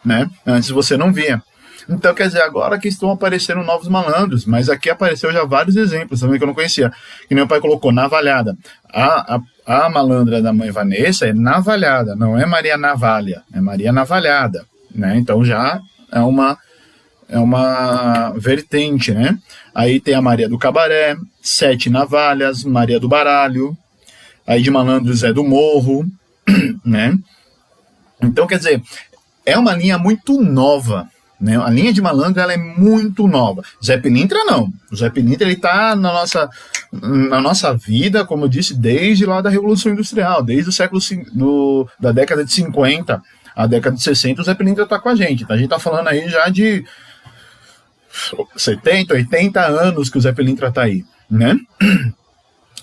né? Antes você não via. Então, quer dizer, agora que estão aparecendo novos malandros, mas aqui apareceu já vários exemplos também que eu não conhecia. Que nem o pai colocou, Navalhada. A malandra da mãe Vanessa é Navalhada, não é Maria Navalha, é Maria Navalhada, né? Então já é uma vertente, né? Aí tem a Maria do Cabaré, Sete Navalhas, Maria do Baralho, aí de malandro Zé do Morro, né? Então, quer dizer, é uma linha muito nova, né? A linha de malandro ela é muito nova. Zé Pilintra não. O Zé Pilintra ele tá na nossa vida, como eu disse, desde lá da Revolução Industrial, desde o século da década de 50 à década de 60, o Zé Pilintra tá com a gente. Então, a gente tá falando aí já de 70, 80 anos que o Zé Pilintra tá aí, né?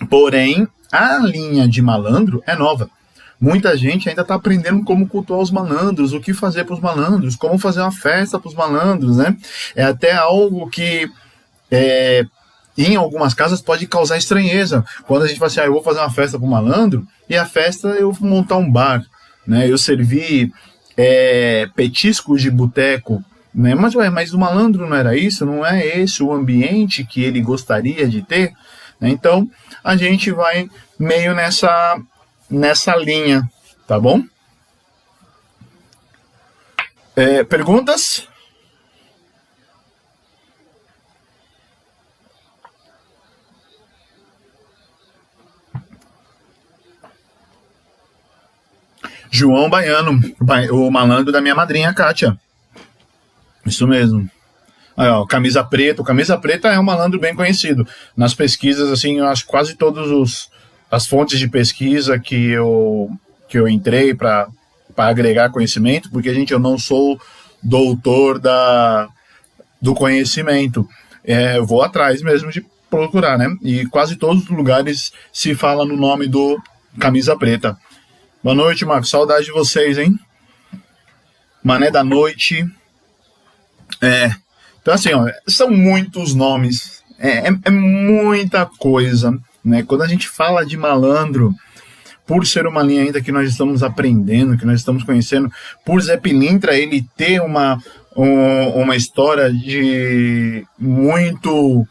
Porém, a linha de malandro é nova. Muita gente ainda está aprendendo como cultuar os malandros, o que fazer para os malandros, como fazer uma festa para os malandros, né? É até algo que em algumas casas pode causar estranheza. Quando a gente fala assim, eu vou fazer uma festa para o malandro, e a festa eu vou montar um bar, né? Eu servi petiscos de boteco, né? Mas o malandro não era isso? Não é esse o ambiente que ele gostaria de ter? Né? Então, a gente vai meio nessa linha, tá bom? Perguntas? João Baiano, o malandro da minha madrinha, Kátia. Isso mesmo. Aí, ó, Camisa Preta. O Camisa Preta é um malandro bem conhecido. Nas pesquisas, assim, eu acho que quase todas as fontes de pesquisa que eu entrei para agregar conhecimento, porque, gente, eu não sou doutor do conhecimento. Eu vou atrás mesmo de procurar, né? E quase todos os lugares se fala no nome do Camisa Preta. Boa noite, Marcos. Saudade de vocês, hein? Mané da Noite. Então, assim, ó, são muitos nomes. É muita coisa, né? Quando a gente fala de malandro, por ser uma linha ainda que nós estamos aprendendo, que nós estamos conhecendo, por Zé Pilintra ele ter uma história de muito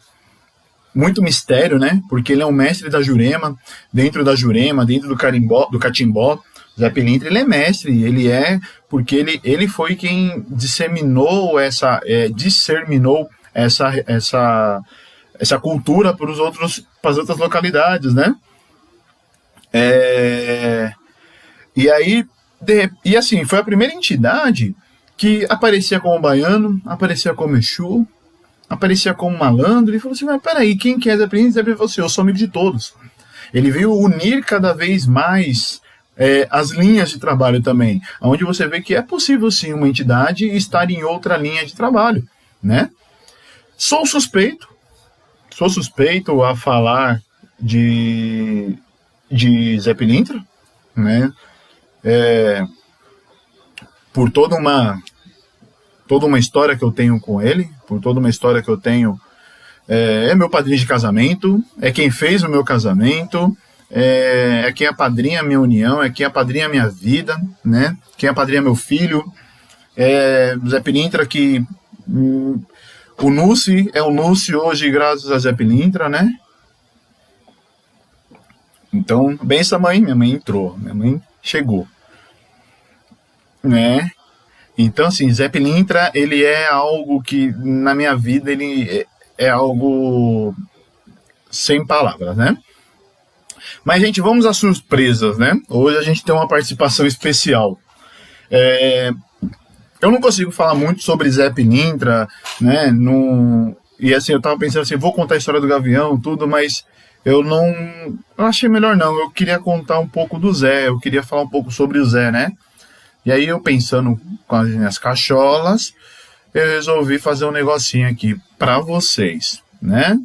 mistério, né? Porque ele é um mestre da Jurema, dentro do catimbó. Zé Pilintra ele é mestre, porque ele foi quem discerminou essa cultura para as outras localidades, né? E assim, foi a primeira entidade que aparecia como baiano, aparecia como Exu, aparecia como malandro, e falou assim, mas peraí, quem que é Zé Pilintra? Zé Pilintra falou assim, eu sou amigo de todos. Ele veio unir cada vez mais as linhas de trabalho também, onde você vê que é possível sim uma entidade estar em outra linha de trabalho, né? Sou suspeito a falar de Zé Pilintra, né? Por toda uma história que eu tenho com ele, por toda uma história que eu tenho. É meu padrinho de casamento, é quem fez o meu casamento, é quem apadrinha a minha união, é quem apadrinha a minha vida, né? Quem apadrinha meu filho. Zé Pilintra que o Núcio é o Núcio hoje graças a Zé Pilintra, né? Então, benção mãe, minha mãe entrou, minha mãe chegou, né? Então, assim, Zé Pilintra, ele é algo que na minha vida ele é algo sem palavras, né? Mas, gente, vamos às surpresas, né? Hoje a gente tem uma participação especial. Eu não consigo falar muito sobre Zé Pilintra, né? E assim, eu tava pensando assim, vou contar a história do Gavião, tudo, mas eu achei melhor não. Eu queria contar um pouco do Zé, eu queria falar um pouco sobre o Zé, né? E aí eu pensando com as minhas cacholas, eu resolvi fazer um negocinho aqui pra vocês, né?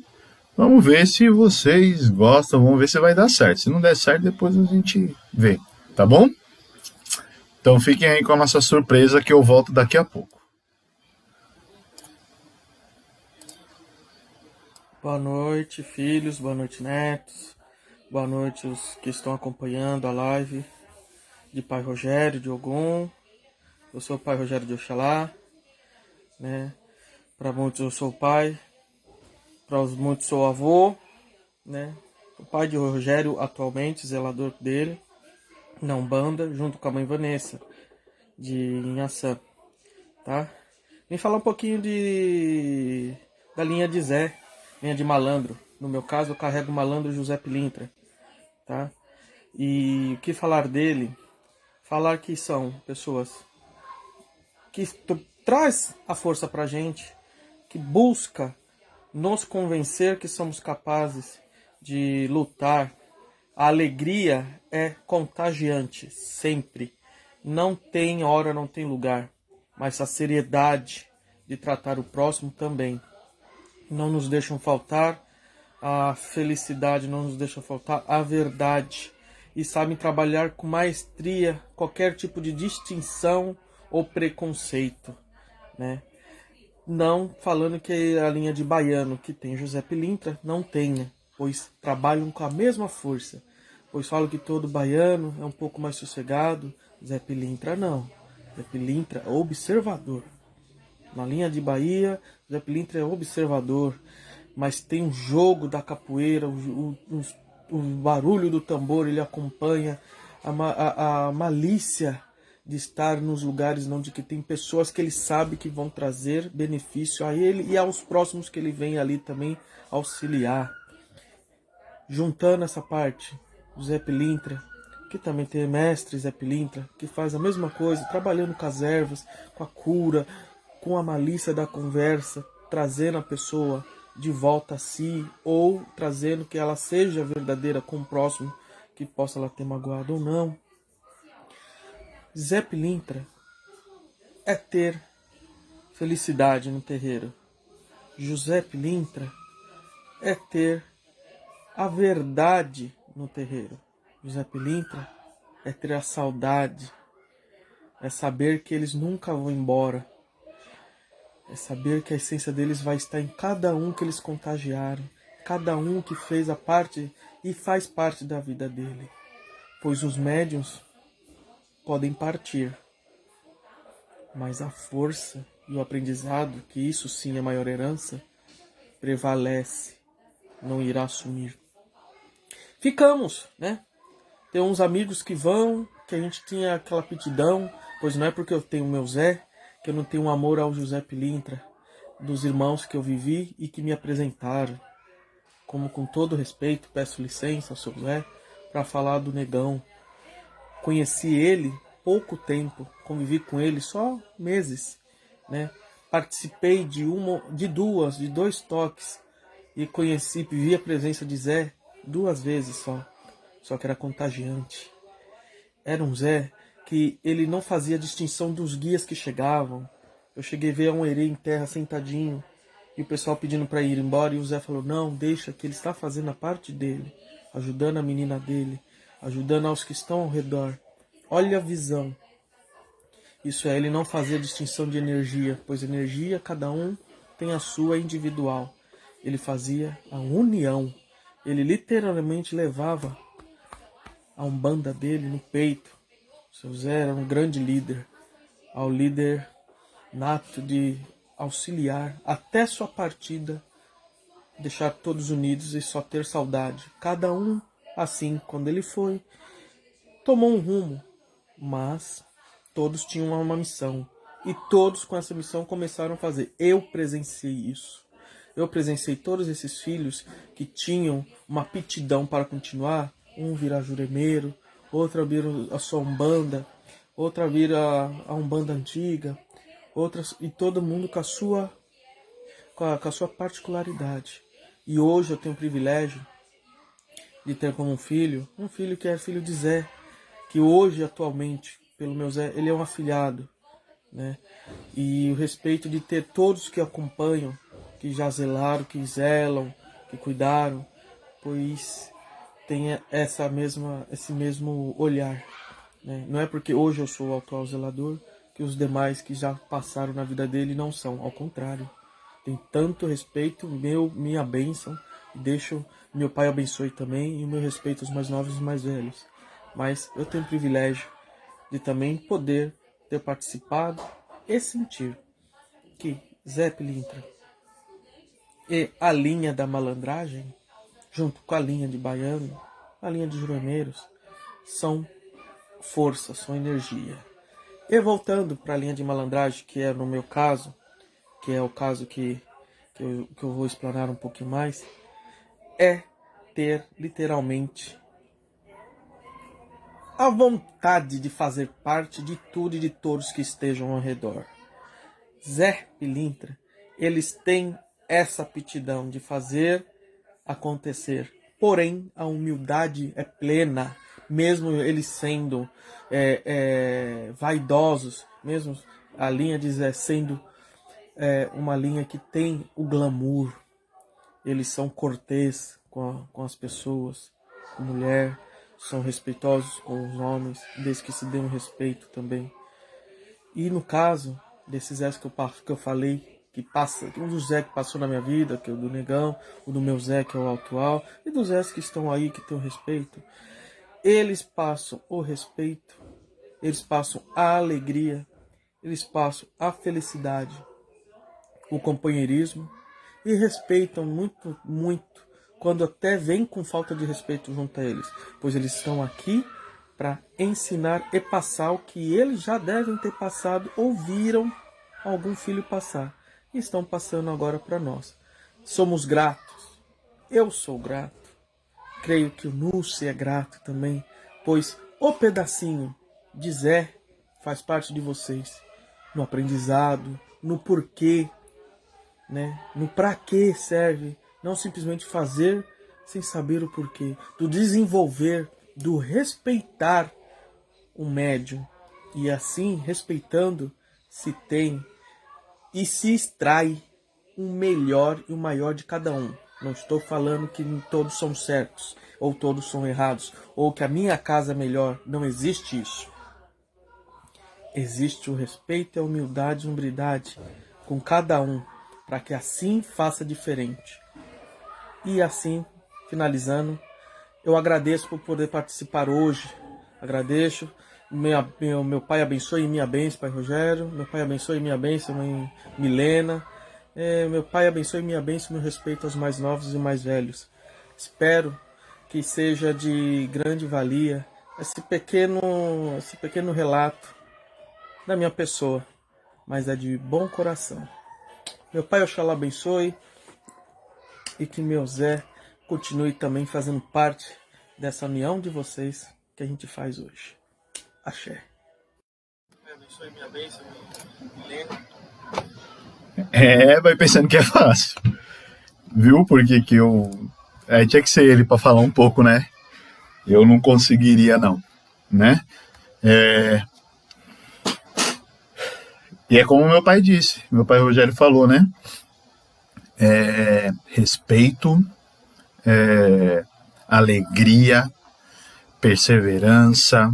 Vamos ver se vocês gostam, vamos ver se vai dar certo. Se não der certo, depois a gente vê, tá bom? Então fiquem aí com a nossa surpresa que eu volto daqui a pouco. Boa noite, filhos, boa noite, netos. Boa noite os que estão acompanhando a live de Pai Rogério, de Ogum. Eu sou o Pai Rogério de Oxalá, né? Para muitos eu sou o pai, para os muitos sou o avô, né? O pai de Rogério atualmente, zelador dele, na Umbanda, junto com a mãe Vanessa, de Inhaçã, tá? Vem falar um pouquinho da linha de Zé, linha de malandro. No meu caso, eu carrego o malandro José Pilintra, tá? E o que falar dele? Falar que são pessoas que traz a força pra gente, que busca nos convencer que somos capazes de lutar. A alegria é contagiante, sempre. Não tem hora, não tem lugar. Mas a seriedade de tratar o próximo também. Não nos deixam faltar a felicidade, não nos deixa faltar a verdade. E sabem trabalhar com maestria qualquer tipo de distinção ou preconceito, né? Não falando que a linha de baiano que tem José Pilintra não tenha, pois trabalham com a mesma força. Pois falam que todo baiano é um pouco mais sossegado, Zé Pilintra não. Zé Pilintra é observador. Na linha de Bahia, Zé Pilintra é observador, mas tem um jogo da capoeira, o barulho do tambor, ele acompanha a malícia de estar nos lugares onde que tem pessoas que ele sabe que vão trazer benefício a ele e aos próximos que ele vem ali também auxiliar. Juntando essa parte, o Zé Pilintra, que também tem mestre Zé Pilintra, que faz a mesma coisa, trabalhando com as ervas, com a cura, com a malícia da conversa, trazendo a pessoa de volta a si, ou trazendo que ela seja verdadeira com o próximo, que possa ela ter magoado ou não. Zé Pilintra é ter felicidade no terreiro. José Pilintra é ter a verdade no terreiro. José Pilintra é ter a saudade, é saber que eles nunca vão embora, é saber que a essência deles vai estar em cada um que eles contagiaram, cada um que fez a parte e faz parte da vida dele. Pois os médiuns podem partir, mas a força e o aprendizado, que isso sim é a maior herança, prevalece, não irá sumir. Ficamos, né? Tem uns amigos que vão, que a gente tinha aquela aptidão, pois não é porque eu tenho o meu Zé, que eu não tenho um amor ao José Pilintra, dos irmãos que eu vivi e que me apresentaram. Como com todo respeito, peço licença ao seu Zé, para falar do Negão. Conheci ele pouco tempo, convivi com ele só meses, né? participei de dois toques e vi a presença de Zé 2 vezes só que era contagiante. Era um Zé que ele não fazia distinção dos guias que chegavam. Eu cheguei a ver um herê em terra sentadinho e o pessoal pedindo para ir embora e o Zé falou, não, deixa que ele está fazendo a parte dele, ajudando a menina dele, ajudando aos que estão ao redor. Olha a visão. Isso é, ele não fazia distinção de energia, pois energia cada um tem a sua individual. Ele fazia a união. Ele literalmente levava a umbanda dele no peito. O seu Zé era um grande líder, ao líder nato de auxiliar até sua partida, deixar todos unidos e só ter saudade. Cada um assim, quando ele foi, tomou um rumo, mas todos tinham uma missão. E todos com essa missão começaram a fazer. Eu presenciei isso. Eu presenciei todos esses filhos que tinham uma aptidão para continuar. Um virar juremeiro, outra vira a sua umbanda, outra vira a umbanda antiga, outras, e todo mundo com a sua particularidade. E hoje eu tenho o privilégio de ter como um filho que é filho de Zé, que hoje, atualmente, pelo meu Zé, ele é um afilhado, né? E o respeito de ter todos que acompanham, que já zelaram, que zelam, que cuidaram, pois tem esse mesmo olhar, né? Não é porque hoje eu sou o atual zelador que os demais que já passaram na vida dele não são, ao contrário. Tem tanto respeito, minha bênção, deixo meu pai abençoe também, e o meu respeito aos mais novos e mais velhos. Mas eu tenho o privilégio de também poder ter participado e sentir que Zé Pilintra e a linha da malandragem, junto com a linha de baiano, a linha de juremeiros, são força, são energia. E voltando para a linha de malandragem, que é no meu caso, que é o caso que eu vou explanar um pouquinho mais, é ter literalmente a vontade de fazer parte de tudo e de todos que estejam ao redor. Zé Pilintra, eles têm essa aptidão de fazer acontecer. Porém, a humildade é plena, mesmo eles sendo vaidosos, mesmo a linha de Zé sendo uma linha que tem o glamour. Eles são cortês com as pessoas, com a mulher, são respeitosos com os homens, desde que se dê um respeito também. E no caso desses Zés que eu falei, um dos Zé que passou na minha vida, que é o do Negão, o do meu Zé, que é o atual, e dos Zés que estão aí, que tem o respeito, eles passam o respeito, eles passam a alegria, eles passam a felicidade, o companheirismo, e respeitam muito, muito, quando até vem com falta de respeito junto a eles, pois eles estão aqui para ensinar e passar o que eles já devem ter passado ou viram algum filho passar. E estão passando agora para nós. Somos gratos. Eu sou grato. Creio que o Núcio é grato também, pois o pedacinho de Zé faz parte de vocês. No aprendizado, no porquê, né? No para que serve. Não simplesmente fazer sem saber o porquê. Do desenvolver, do respeitar o médium. E assim, respeitando, se tem e se extrai o melhor e o maior de cada um. Não estou falando que todos são certos, ou todos são errados, ou que a minha casa é melhor. Não existe isso. Existe o respeito, a humildade e a hombridade com cada um, para que assim faça diferente. E assim, finalizando, eu agradeço por poder participar hoje. Agradeço. Meu pai abençoe e minha bênção, Pai Rogério. Meu pai abençoe e minha bênção, Mãe Milena. Meu pai abençoe e minha bênção, meu respeito aos mais novos e mais velhos. Espero que seja de grande valia esse pequeno relato da minha pessoa, mas é de bom coração. Meu pai Oxalá abençoe e que meu Zé continue também fazendo parte dessa união de vocês que a gente faz hoje. Axé. Abençoe minha bênção, Milena. Vai pensando que é fácil. Viu? Porque que eu... tinha que ser ele para falar um pouco, né? Eu não conseguiria, não. Né? E é como meu pai disse. Meu pai Rogério falou, né? Respeito, alegria, perseverança.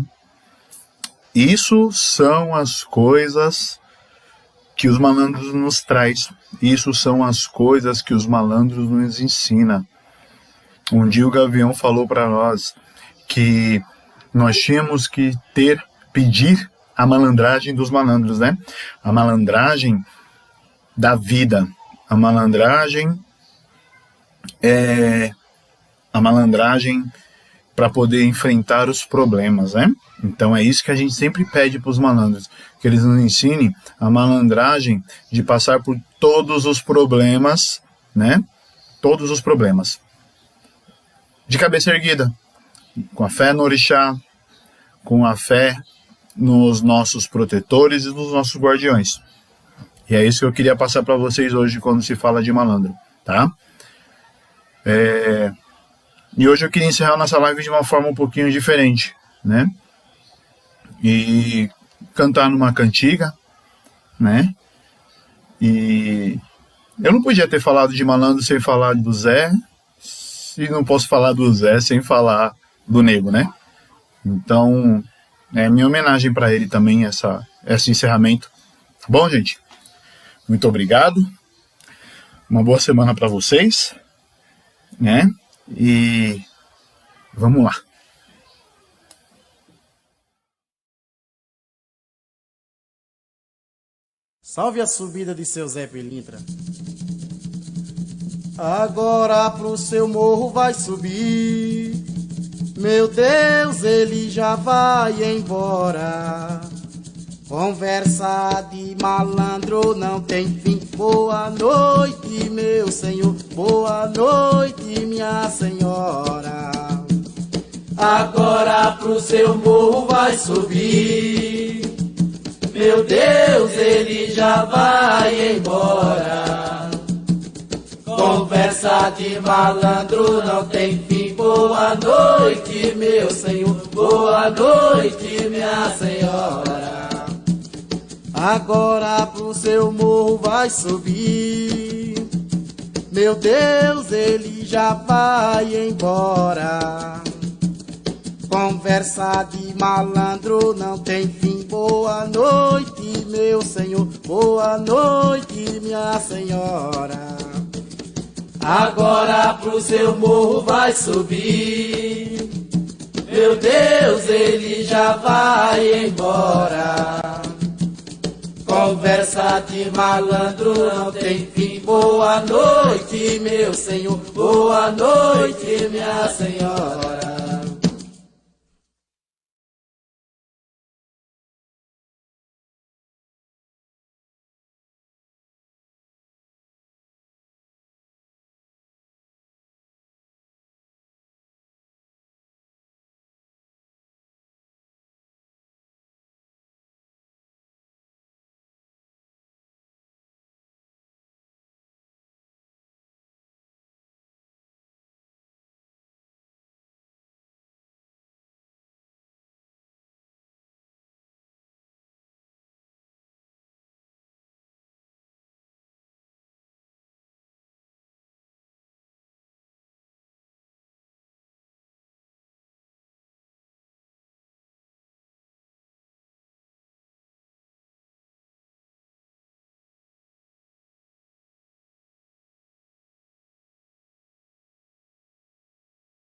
Isso são as coisas que os malandros nos traz. Isso são as coisas que os malandros nos ensinam. Um dia o Gavião falou para nós que nós tínhamos que pedir a malandragem dos malandros, né? A malandragem da vida. A malandragem para poder enfrentar os problemas, né? Então é isso que a gente sempre pede para os malandros, que eles nos ensinem a malandragem de passar por todos os problemas, né? Todos os problemas. De cabeça erguida, com a fé no orixá, com a fé nos nossos protetores e nos nossos guardiões. E é isso que eu queria passar para vocês hoje quando se fala de malandro, tá? E hoje eu queria encerrar nossa live de uma forma um pouquinho diferente, né? E cantar numa cantiga, né? E eu não podia ter falado de malandro sem falar do Zé, e não posso falar do Zé sem falar do Nego, né? Então, é minha homenagem para ele também, esse encerramento. Bom, gente, muito obrigado. Uma boa semana para vocês, né? E vamos lá. Salve a subida de seu Zé Pilintra. Agora pro seu morro vai subir. Meu Deus, ele já vai embora. Conversa de malandro não tem fim. Boa noite, meu senhor. Boa noite, minha senhora. Agora pro seu morro vai subir. Meu Deus, ele já vai embora. Conversa de malandro não tem fim. Boa noite, meu senhor. Boa noite, minha senhora. Agora pro seu morro vai subir. Meu Deus, ele já vai embora. Conversa de malandro não tem fim. Boa noite, meu senhor. Boa noite, minha senhora. Agora pro seu morro vai subir. Meu Deus, ele já vai embora. Conversa de malandro não tem fim. Boa noite, meu senhor. Boa noite, minha senhora.